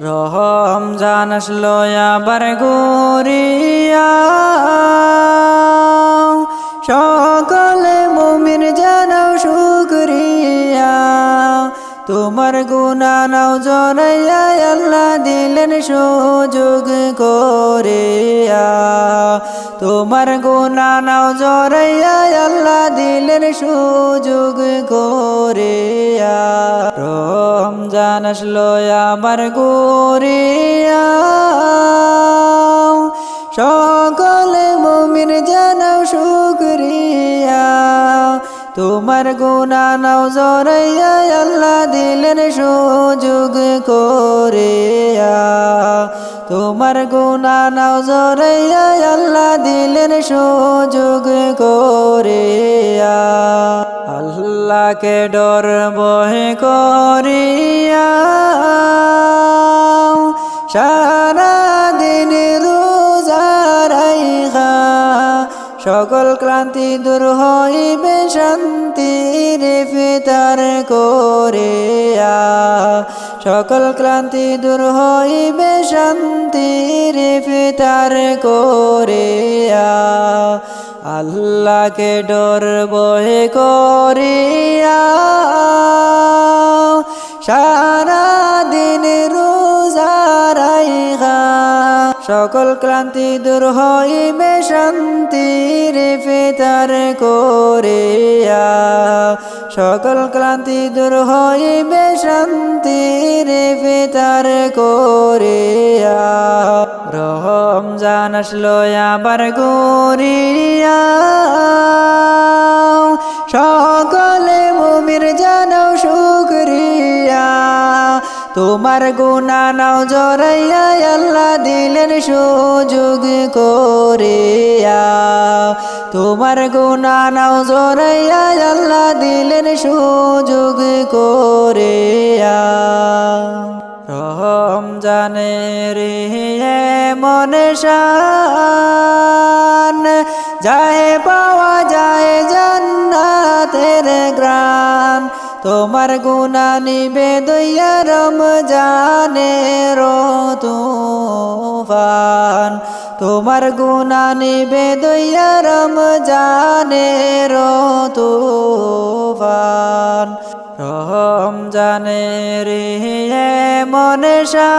রমজান আসলো আবার ঘুরিয়া, সকলে মুমিন জানাও শুকরিয়া। তোমার গুনাহ নাও জড়াইয়া, আল্লাহ দিলেন সুযোগ করিয়া। তোমার গুনাহ নাও জড়াইয়া, আল্লাহ দিলেন সুযোগ করিয়া। রমজান আসলো আবার ঘুরিয়া, সকলে মুমিন জানাও শুকরিয়া। তোমার গুনাহ নাও জড়াইয়া, আল্লাহ দিলেন সুযোগ করিয়া। তোমার গুনাহ নাও জড়াইয়া, আল্লাহ দিলেন সুযোগ করিয়া। আল্লাহকে ডর ভয় করিয়া, সারা দিন রোজা রাইখা, সকল ক্লান্তি দূর হইবে শান্তির ইফতার করিয়া। সকল ক্লান্তি দূর হইবে শান্তির ইফতার করিয়া। আল্লাহকে ডর ভয় করিয়া, সারা দিন রোজা রাইখা, সকল ক্লান্তি দূর হইবে শান্তির ইফতার করিয়া। সকল ক্লান্তি দূর হইবে শান্তির ইফতার করিয়া। রমজান আসলো আবার ঘুরিয়া, সকলে মুমিন জানাও শুকরিয়া। তোমার গুনাহ নাও জড়াইয়া, আল্লাহ দিলেন সুযোগ করিয়া। তোমার গুনাহ নাও জড়াইয়া, আল্লাহ দিলেন সুযোগ করিয়া। রমজানের মনে শান, যায় পাওয়া যায় জান্নাতের গ্রান। তোমার গুনাহ নিবে দইয়া রমজানের তুফান। তোমার গুনাহ নিবে দইয়া রমজানের তুফান। রমজানের মনে শান,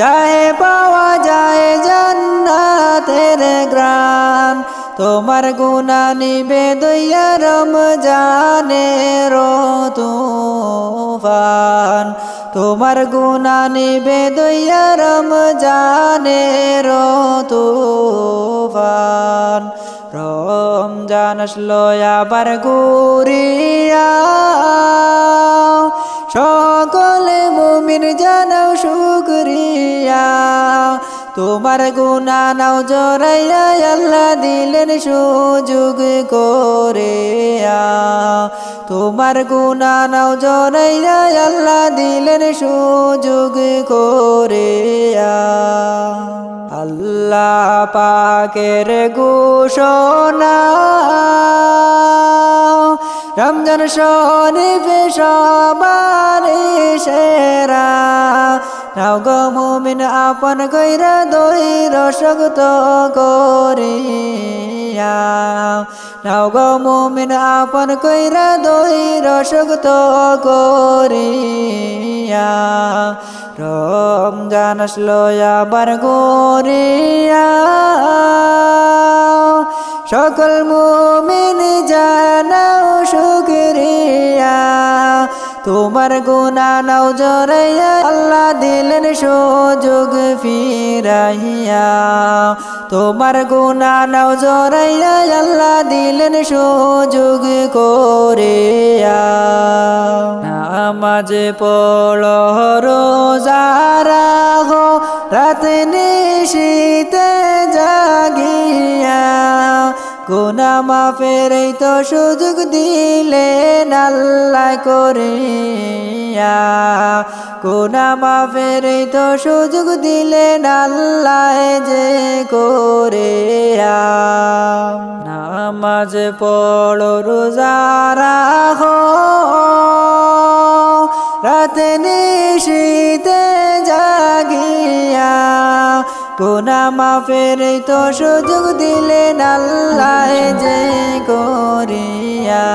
যায় পাওয়া যায় জান্নাতের গ্রান। তোমার গুনাহ নিবে দইয়া রমজানের তুফান। তোমার গুনাহ নিবে দইয়া রমজানের তুফান। রমজান আসলো আবার ঘুরিয়া, সকলে মুমিন জানাও শুকরিয়া। তোমার গুনাহ নাও জড়াইয়া, আল্লাহ দিলেন সুযোগ করিয়া। তোমার গুনাহ নাও জড়াইয়া, আল্লাহ দিলেন সুযোগ করিয়া। আল্লাহ পাকের ঘোষণা, রমজান শরীফে সবার সেরা। নাও গো মুমিন আপন কইরা দইর শক্ত করিয়া। নাও গো মুমিন আপন কইরা দইর শক্ত করিয়া। রমজান আসলো আবার ঘুরিয়া, সকল মুমিন জানাও শুকরিয়া। তোমার গুনাহ নাও জড়াইয়া, আল্লাহ দিলেন সুযোগ ফিরাইয়া। তোমার গুনাহ নাও জড়াইয়া, আল্লাহ দিলেন সুযোগ করিয়া। নামাজ পড়ো রোজা রাখো, রাত নিশিতে জাগিয়া। গুনাহ মাফের এই তো সুযোগ দিলেন আল্লাহ করিয়া। গুনাহ মাফের এই তো সুযোগ দিলেন আল্লাহ যে করিয়া। নামাজ পড়ো রোজা রাখো, রাতে নিশীতে জাগিয়া গুনাহ মাফের তো সুযোগ দিলেন আল্লাহ যে করিয়া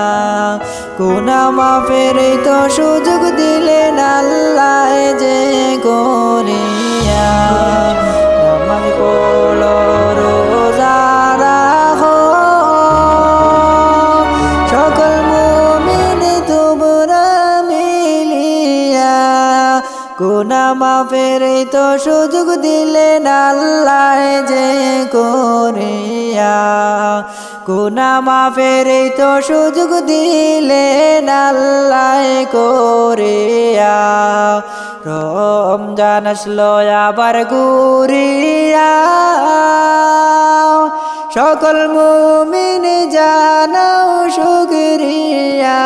গুনাহ মাফের তো সুযোগ দিলেন আল্লাহ যে করিয়া নামাজ পড়ো রোজা রাখো সকল মুমিন তোমরা মিলিয়া গুনাহ মাফের তো সুযোগ দিলেন আল্লাহ যে করিয়া গুনাহ মাফের তো সুযোগ দিলেন আল্লাহ করিয়া রমজান আসলো আবার ঘুরিয়া সকল মুমিন জানাও শুকরিয়া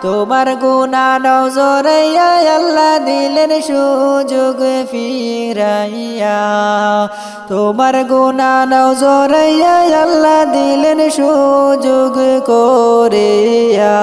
তোমার গুনাহ নজরাইয়া আল্লাহ দিলেন সুযোগ ফিরাইয়া তোমার গুনাহ নজরাইয়া আল্লাহ দিলেন সুযোগ করিয়া